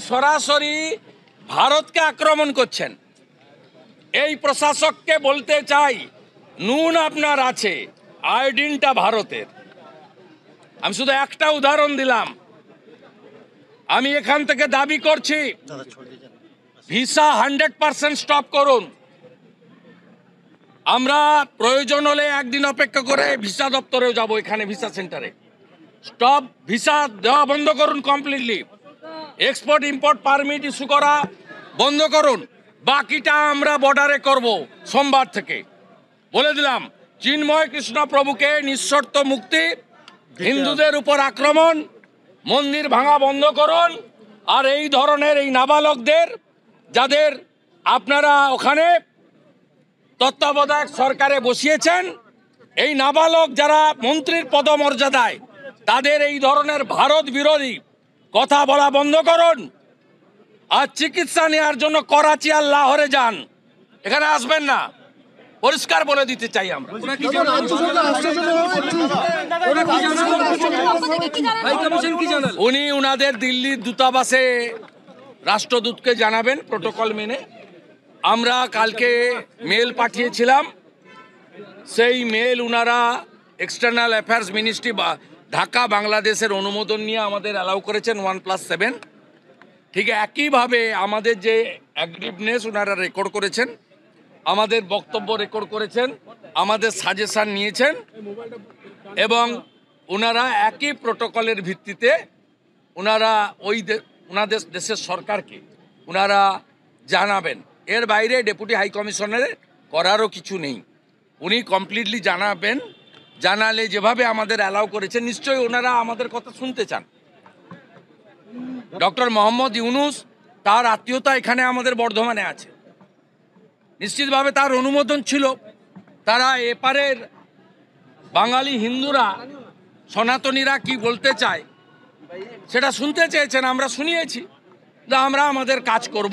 সরাসরি ভারতকে আক্রমণ করছেন। এই প্রশাসককে বলতে চাই, নুন আপনার আছে, আয়োডিনটা ভারতের। আমি শুধু একটা উদাহরণ দিলাম। আমি এখান থেকে দাবি করছি, ভিসা 100% স্টপ করুন। আমরা প্রয়োজন হলে একদিন অপেক্ষা করে ভিসা দপ্তরেও যাব, এখানে ভিসা সেন্টারে। স্টপ, ভিসা দেওয়া বন্ধ করুন completely. Export import permit issue করা বন্ধ করুন। বাকিটা আমরা বর্ডারে করব সোমবার থেকে। বলে দিলাম, চিন্ময় কৃষ্ণ প্রভুকে নিঃশর্ত মুক্তি, হিন্দুদের উপর আক্রমণ, মন্দির ভাঙা বন্ধ করুন। আর এই ধরনের এই নাবালকদের, যাদের আপনারা ওখানে তত্ত্বাবধায়ক সরকারে বসিয়েছেন, এই নাবালক যারা মন্ত্রীর পদমর্যাদায়, তাদের এই ধরনের ভারত বিরোধী কথা বলা বন্ধ করুন। আর চিকিৎসা নেওয়ার জন্য করাচি আর লাহোরে যান, এখানে আসবেন না, পরিষ্কার বলে দিতে চাই আমরা। উনি উনাদের দিল্লির দূতাবাসে রাষ্ট্রদূতকে জানাবেন প্রোটোকল মেনে। আমরা কালকে মেল পাঠিয়েছিলাম, সেই মেল উনারা এক্সটার্নাল অ্যাফেয়ার্স মিনিস্ট্রি বা ঢাকা বাংলাদেশের অনুমোদন নিয়ে আমাদের অ্যালাউ করেছেন 1+7। ঠিক একইভাবে আমাদের যে অ্যাগ্রিভনেস উনারা রেকর্ড করেছেন, আমাদের বক্তব্য রেকর্ড করেছেন, আমাদের সাজেশন নিয়েছেন, এবং ওনারা একই প্রোটোকলের ভিত্তিতে ওনারা ওনাদের দেশের সরকারকে ওনারা জানাবেন। এর বাইরে ডেপুটি হাই কমিশনারের করারও কিছু নেই। উনি কমপ্লিটলি জানাবেন। জানালে যেভাবে আমাদের অ্যালাউ করেছেন, নিশ্চয়ই ওনারা আমাদের কথা শুনতে চান। ডক্টর মোহাম্মদ ইউনুস, তার আত্মীয়তা এখানে আমাদের বর্ধমানে আছে, নিশ্চিতভাবে তার অনুমোদন ছিল। তারা এপারের বাঙালি হিন্দুরা, সনাতনীরা কি বলতে চায় সেটা শুনতে চেয়েছেন, আমরা শুনিয়েছি। আমরা আমাদের কাজ করব।